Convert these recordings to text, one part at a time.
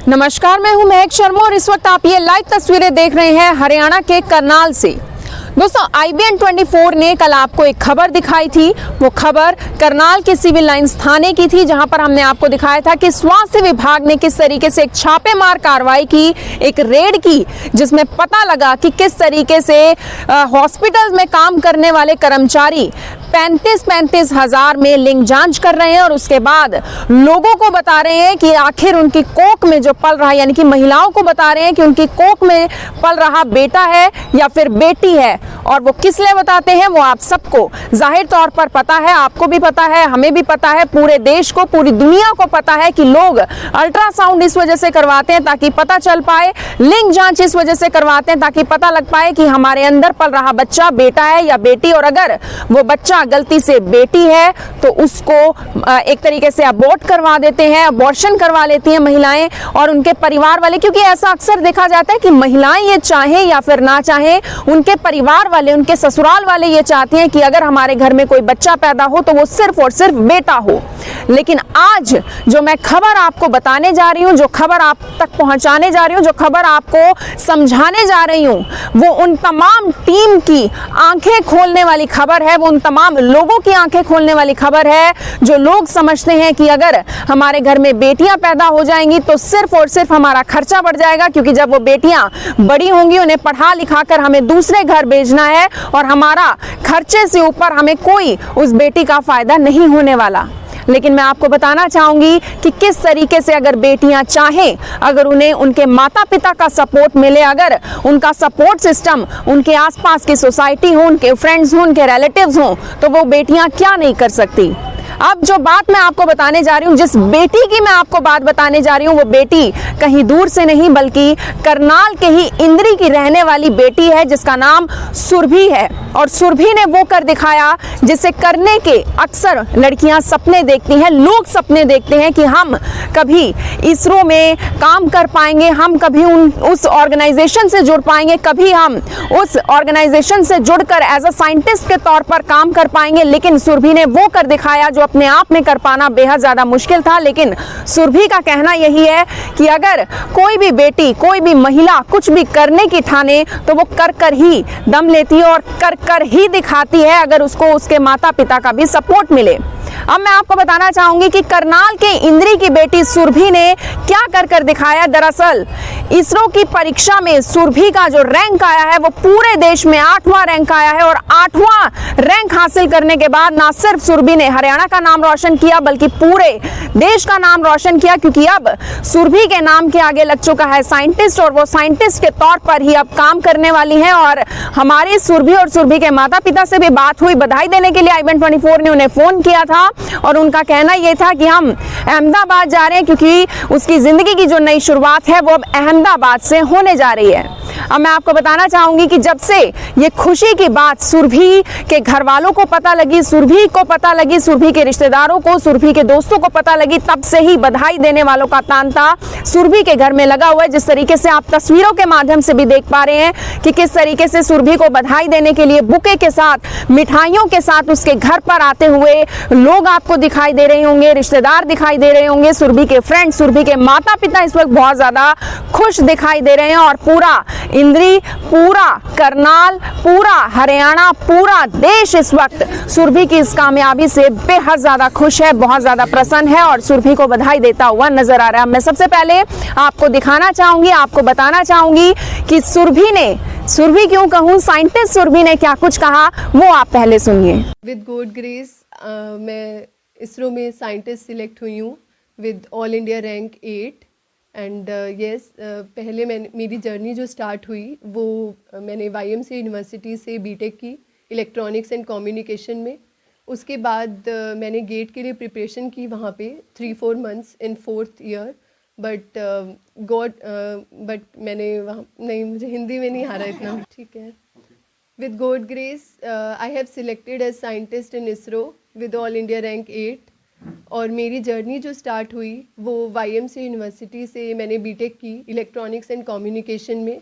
नमस्कार, मैं हूं महक शर्मा और इस वक्त आप ये लाइव तस्वीरें देख रहे हैं हरियाणा के करनाल से। दोस्तों, IBN 24 ने कल आपको एक खबर दिखाई थी। वो खबर करनाल के सिविल लाइंस थाने की थी, जहां पर हमने आपको दिखाया था कि स्वास्थ्य विभाग ने किस तरीके से एक छापेमार कार्रवाई की, एक रेड की, जिसमें पता लगा कि किस तरीके से हॉस्पिटल में काम करने वाले कर्मचारी 35 हज़ार में लिंग जांच कर रहे हैं और उसके बाद लोगों को बता रहे हैं कि आखिर उनकी कोख में जो पल रहा है, यानी कि महिलाओं को बता रहे हैं कि उनकी कोख में पल रहा बेटा है या फिर बेटी है। और वो किस लिए बताते हैं, वो आप सबको जाहिर तौर पर पता है, आपको भी पता है, हमें भी पता है, पूरे देश को, पूरी दुनिया को पता है कि लोग अल्ट्रासाउंड इस वजह से करवाते हैं ताकि पता चल पाए, लिंग जांच इस वजह से करवाते हैं ताकि पता लग पाए कि हमारे अंदर पल रहा बच्चा बेटा है या बेटी। और अगर वो बच्चा गलती से बेटी है तो उसको एक तरीके से अबॉर्ट करवा देते हैं, अबॉर्शन करवा लेती हैं महिलाएं और उनके परिवार वाले, क्योंकि ऐसा अक्सर देखा जाता है कि महिलाएं ये चाहें या फिर ना चाहें, उनके परिवार वाले, उनके ससुराल वाले ये चाहते हैं कि अगर हमारे घर में कोई बच्चा पैदा हो तो वो सिर्फ और सिर्फ बेटा हो। लेकिन आज जो मैं खबर आपको बताने जा रही हूं, जो खबर आप तक पहुंचाने जा रही हूं, जो खबर आपको समझाने जा रही हूं, वो उन तमाम टीम की आंखें खोलने वाली खबर है, वो उन तमाम लोगों की आंखें खोलने वाली खबर है जो लोग समझते हैं कि अगर हमारे घर में बेटियां पैदा हो जाएंगी तो सिर्फ और सिर्फ हमारा खर्चा बढ़ जाएगा, क्योंकि जब वो बेटियां बड़ी होंगी उन्हें पढ़ा लिखा कर हमें दूसरे घर भेजना है और हमारा खर्चे से ऊपर हमें कोई उस बेटी का फायदा नहीं होने वाला। लेकिन मैं आपको बताना चाहूंगी कि किस तरीके से अगर बेटियां चाहें, अगर उन्हें उनके माता पिता का सपोर्ट मिले, अगर उनका सपोर्ट सिस्टम उनके आसपास की सोसाइटी हो, उनके फ्रेंड्स हो, उनके रिलेटिव्स हो, तो वो बेटियां क्या नहीं कर सकती। अब जो बात मैं आपको बताने जा रही हूँ, जिस बेटी की मैं आपको बात बताने जा रही हूँ, वो बेटी कहीं दूर से नहीं बल्कि करनाल के ही इंद्री की रहने वाली बेटी है, जिसका नाम सुरभि है। और सुरभि ने वो कर दिखाया जिसे करने के अक्सर लड़कियां सपने देखती हैं, लोग सपने देखते हैं कि हम कभी इसरो में काम कर पाएंगे, हम कभी उस ऑर्गेनाइजेशन से जुड़ पाएंगे, कभी हम उस ऑर्गेनाइजेशन से जुड़कर एज अ साइंटिस्ट के तौर पर काम कर पाएंगे। लेकिन सुरभि ने वो कर दिखाया जो अपने आप में कर पाना बेहद ज्यादा मुश्किल था। लेकिन सुरभि का कहना यही है कि अगर कोई भी बेटी, कोई भी महिला कुछ भी करने की ठाने तो वो कर कर ही दम लेती है और कर ही दिखाती है, अगर उसको उसके माता पिता का भी सपोर्ट मिले। अब मैं आपको बताना चाहूंगी कि करनाल के इंद्री की बेटी सुरभि ने क्या कर दिखाया। दरअसल इसरो की परीक्षा में सुरभि का जो रैंक आया है वो पूरे देश में 8वां रैंक आया है। और 8वां रैंक हासिल करने के बाद ना सिर्फ सुरभि ने हरियाणा का नाम रोशन किया बल्कि पूरे देश का नाम रोशन किया, क्योंकि अब सुरभि के नाम के आगे लग चुका है साइंटिस्ट, और वो साइंटिस्ट के तौर पर ही अब काम करने वाली है। और हमारी सुरभि और सुरभि के माता पिता से भी बात हुई, बधाई देने के लिए IBN 24 ने उन्हें फोन किया था और उनका कहना यह था कि हम अहमदाबाद जा रहे हैं, क्योंकि उसकी जिंदगी की जो नई शुरुआत है वो अब अहमदाबाद से होने जा रही है। अब मैं आपको बताना चाहूंगी कि जब से ये खुशी की बात सुरभि के घर वालों को पता लगी, सुरभि को पता लगी, सुरभि के रिश्तेदारों को, सुरभि के दोस्तों को पता लगी, तब से ही बधाई देने वालों का तांता सुरभि के घर में लगा हुआ है। जिस तरीके से आप तस्वीरों के माध्यम से भी देख पा रहे हैं कि किस तरीके से सुरभि को बधाई देने के लिए बुके के साथ, मिठाइयों के साथ उसके घर पर आते हुए लोग आपको दिखाई दे रहे होंगे, रिश्तेदार दिखाई दे रहे होंगे, सुरभि के फ्रेंड्स, सुरभि के माता पिता इस वक्त बहुत ज्यादा खुश दिखाई दे रहे हैं। और पूरा इंद्री, पूरा करनाल, पूरा हरियाणा, पूरा देश इस वक्त सुरभि की इस कामयाबी से बेहद ज्यादा खुश है, बहुत ज्यादा प्रसन्न है और सुरभि को बधाई देता हुआ नजर आ रहा है। मैं सबसे पहले आपको दिखाना चाहूंगी, आपको बताना चाहूंगी कि सुरभि क्यों कहूं, साइंटिस्ट सुरभि ने क्या कुछ कहा, वो आप पहले सुनिए। विद गॉड ग्रेस मैं इसरो में साइंटिस्ट सिलेक्ट हुई हूँ with all India rank 8 and yes, पहले मेरी जर्नी जो स्टार्ट हुई वो मैंने YMCA यूनिवर्सिटी से बीटेक की इलेक्ट्रॉनिक्स एंड कम्युनिकेशन में। उसके बाद मैंने गेट के लिए प्रिपरेशन की वहाँ पे 3-4 months in 4th year, but मैंने वहाँ नहीं, मुझे हिंदी में नहीं आ रहा इतना, ठीक है। With God grace I have selected as scientist in ISRO with all India rank 8 और मेरी जर्नी जो स्टार्ट हुई वो YMCA यूनिवर्सिटी से मैंने बीटेक की इलेक्ट्रॉनिक्स एंड कम्युनिकेशन में।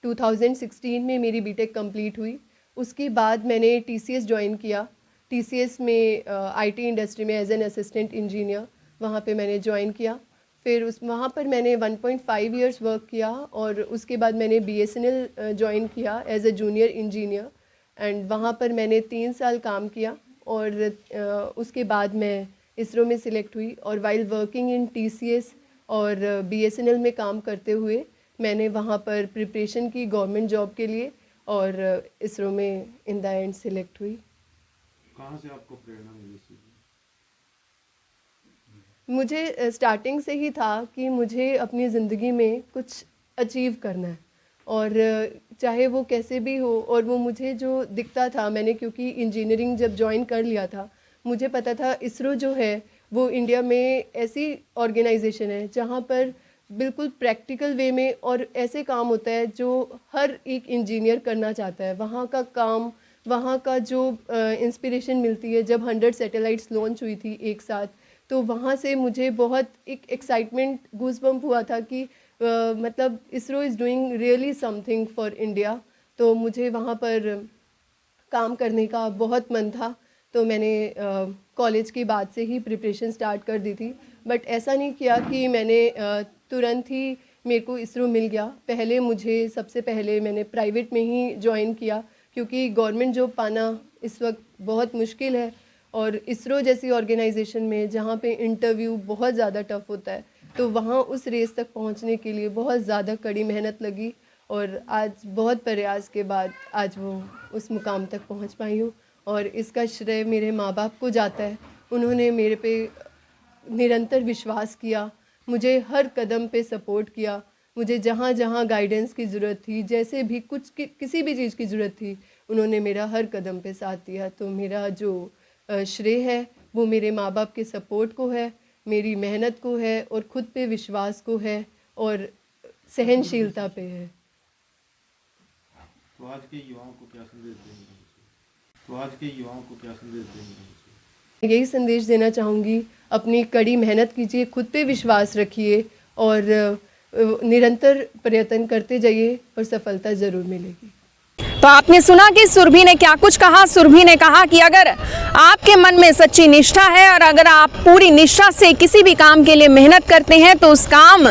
2016 में मेरी बीटेक कंप्लीट हुई। उसके बाद मैंने TCS ज्वाइन किया। TCS में IT इंडस्ट्री में एज एन असिस्टेंट इंजीनियर वहाँ पे मैंने ज्वाइन किया। फिर उस वहाँ पर मैंने 1.5 इयर्स वर्क किया और उसके बाद मैंने BSNL ज्वाइन किया as a junior engineer and वहाँ पर मैंने 3 साल काम किया और उसके बाद मैं इसरो में सिलेक्ट हुई और वाइल वर्किंग इन TCS और BSNL में काम करते हुए मैंने वहाँ पर प्रिपरेशन की गवर्नमेंट जॉब के लिए और इसरो में इन द एंड सिलेक्ट हुई। कहाँ से आपको प्रेरणा मिली थी? मुझे स्टार्टिंग से ही था कि मुझे अपनी ज़िंदगी में कुछ अचीव करना है और चाहे वो कैसे भी हो, और वो मुझे जो दिखता था, मैंने क्योंकि इंजीनियरिंग जब ज्वाइन कर लिया था मुझे पता था इसरो जो है वो इंडिया में ऐसी ऑर्गेनाइजेशन है जहाँ पर बिल्कुल प्रैक्टिकल वे में और ऐसे काम होता है जो हर एक इंजीनियर करना चाहता है। वहाँ का काम, वहाँ का जो इंस्पिरेशन मिलती है। जब 100 सैटेलाइट्स लॉन्च हुई थी एक साथ, तो वहाँ से मुझे बहुत एक एक्साइटमेंट, गूज़बम्प हुआ था कि मतलब ISRO is doing really something for India. तो मुझे वहाँ पर काम करने का बहुत मन था। तो मैंने कॉलेज के बाद से ही प्रिपरेशन स्टार्ट कर दी थी, बट ऐसा नहीं किया कि मैंने तुरंत ही मेरे को इसरो मिल गया। पहले मुझे सबसे पहले मैंने प्राइवेट में ही ज्वाइन किया क्योंकि गवर्नमेंट जॉब पाना इस वक्त बहुत मुश्किल है और इसरो जैसी ऑर्गेनाइजेशन में जहाँ पे इंटरव्यू बहुत ज़्यादा टफ होता है, तो वहाँ उस रेस तक पहुँचने के लिए बहुत ज़्यादा कड़ी मेहनत लगी और आज बहुत प्रयास के बाद आज वो उस मुकाम तक पहुँच पाई हूँ। और इसका श्रेय मेरे माँ बाप को जाता है। उन्होंने मेरे पे निरंतर विश्वास किया, मुझे हर कदम पे सपोर्ट किया। मुझे जहाँ जहाँ गाइडेंस की ज़रूरत थी, जैसे भी किसी भी चीज़ की ज़रूरत थी, उन्होंने मेरा हर कदम पे साथ दिया। तो मेरा जो श्रेय है वो मेरे माँ बाप के सपोर्ट को है, मेरी मेहनत को है और खुद पे विश्वास को है और सहनशीलता पे है। तो आज के युवाओं को क्या संदेश देंगे? यही संदेश देना चाहूँगी, अपनी कड़ी मेहनत कीजिए, खुद पे विश्वास रखिए और निरंतर प्रयत्न करते जाइए और सफलता ज़रूर मिलेगी। तो आपने सुना कि सुरभि ने क्या कुछ कहा। सुरभि ने कहा कि अगर आपके मन में सच्ची निष्ठा है और अगर आप पूरी निष्ठा से किसी भी काम के लिए मेहनत करते हैं तो उस काम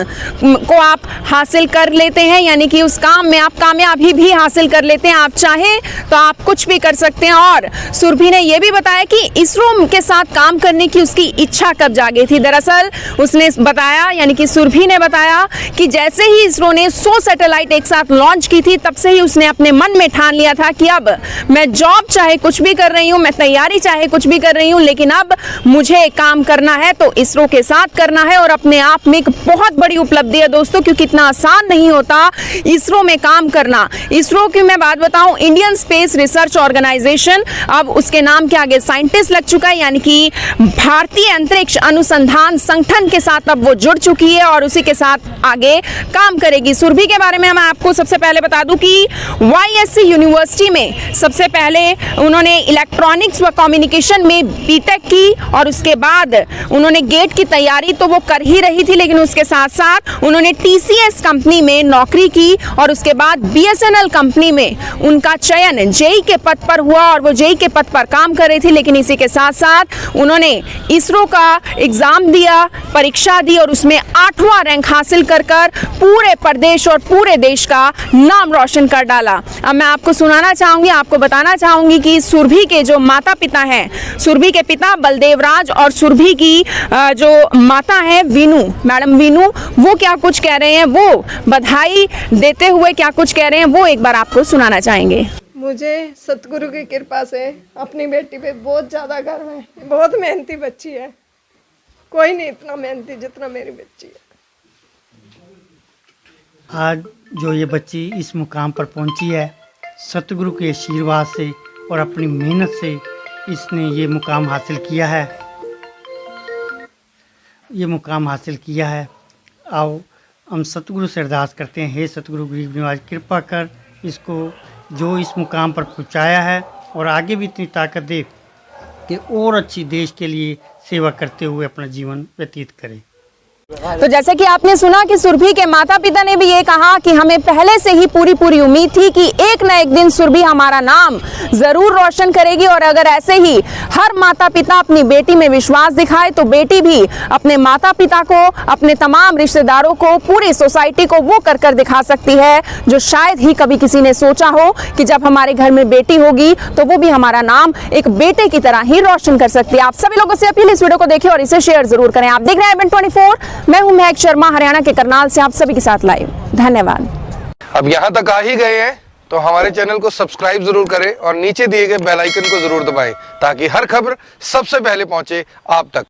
को आप हासिल कर लेते हैं, यानी कि उस काम में आप कामयाबी भी हासिल कर लेते हैं। आप चाहें तो आप कुछ भी कर सकते हैं। और सुरभि ने यह भी बताया कि इसरो के साथ काम करने की उसकी इच्छा कब जागी थी। दरअसल उसने बताया, यानी कि सुरभि ने बताया कि जैसे ही इसरो ने 100 सैटेलाइट एक साथ लॉन्च की थी, तब से ही उसने अपने मन में ठान लिया था कि अब मैं जॉब चाहे कुछ भी कर रही हूं, मैं तैयारी चाहे कुछ भी कर रही हूं, लेकिन अब मुझे काम करना है तो इसरो के साथ करना है। और अपने आप में एक बहुत बड़ी उपलब्धि है दोस्तों, क्योंकि इतना आसान नहीं होता इसरो में काम करना। इसरो की मैं बात बताऊं, इंडियन स्पेस रिसर्च ऑर्गेनाइजेशन, अब उसके नाम के आगे साइंटिस्ट लग चुका है, यानी कि भारतीय अंतरिक्ष अनुसंधान संगठन के साथ अब वो जुड़ चुकी है और उसी के साथ आगे काम करेगी। सुरभि के बारे में मैं आपको सबसे पहले बता दूं कि YSC यूनिवर्सिटी में सबसे पहले उन्होंने इलेक्ट्रॉनिक्स व कम्युनिकेशन में बीटेक की और उसके बाद उन्होंने गेट की तैयारी तो वो कर ही रही थी, लेकिन उसके साथ साथ उन्होंने TCS कंपनी में नौकरी की और उसके बाद BSNL कंपनी में उनका चयन जेई के पद पर हुआ और वो जेई के पद पर काम कर रही थी। लेकिन इसी के साथ साथ उन्होंने इसरो का एग्जाम दिया, परीक्षा दी और उसमें 8वां रैंक हासिल कर पूरे प्रदेश और पूरे देश का नाम रोशन कर डाला। अब मैं आपको सुनाना चाहूंगी, आपको बताना चाहूंगी कि सुरभि के जो माता पिता हैं, सुरभि के पिता बलदेव राज और सुरभि की जो माता है वीनू, मैडम वीनू, वो क्या कुछ कह रहे हैं, वो बधाई देते हुए क्या कुछ कह रहे हैं, वो एक बार आपको सुनाना चाहेंगे। मुझे सतगुरु की कृपा से अपनी बेटी पे बहुत ज़्यादा गर्व है। बहुत मेहनती बच्ची है, कोई नहीं इतना मेहनती जितना मेरी बच्ची है। आज जो ये बच्ची इस मुकाम पर पहुंची है, सतगुरु के आशीर्वाद से और अपनी मेहनत से इसने ये मुकाम हासिल किया है। आओ हम सतगुरु से अरदास करते हैं, हे सतगुरु गरीब निवाज, कृपा कर इसको जो इस मुकाम पर पहुंचाया है और आगे भी इतनी ताकत दे कि और अच्छी देश के लिए सेवा करते हुए अपना जीवन व्यतीत करे। तो जैसे कि आपने सुना कि सुरभि के माता पिता ने भी ये कहा कि हमें पहले से ही पूरी उम्मीद थी कि एक न एक दिन सुरभि हमारा नाम जरूर रोशन करेगी, और अगर ऐसे ही हर माता पिता अपनी बेटी में विश्वास दिखाए तो बेटी भी अपने माता पिता को, अपने तमाम रिश्तेदारों को, पूरी सोसाइटी को वो कर दिखा सकती है जो शायद ही कभी किसी ने सोचा हो कि जब हमारे घर में बेटी होगी तो वो भी हमारा नाम एक बेटे की तरह ही रोशन कर सकती है। आप सभी लोगों से अपील, इस वीडियो को देखें और इसे शेयर जरूर करें। आप देख रहे हैं IBN 24, मैं हूं महक शर्मा, हरियाणा के करनाल से आप सभी के साथ लाइव। धन्यवाद। अब यहाँ तक आ ही गए हैं तो हमारे चैनल को सब्सक्राइब जरूर करें और नीचे दिए गए बेल आइकन को जरूर दबाएं ताकि हर खबर सबसे पहले पहुंचे आप तक।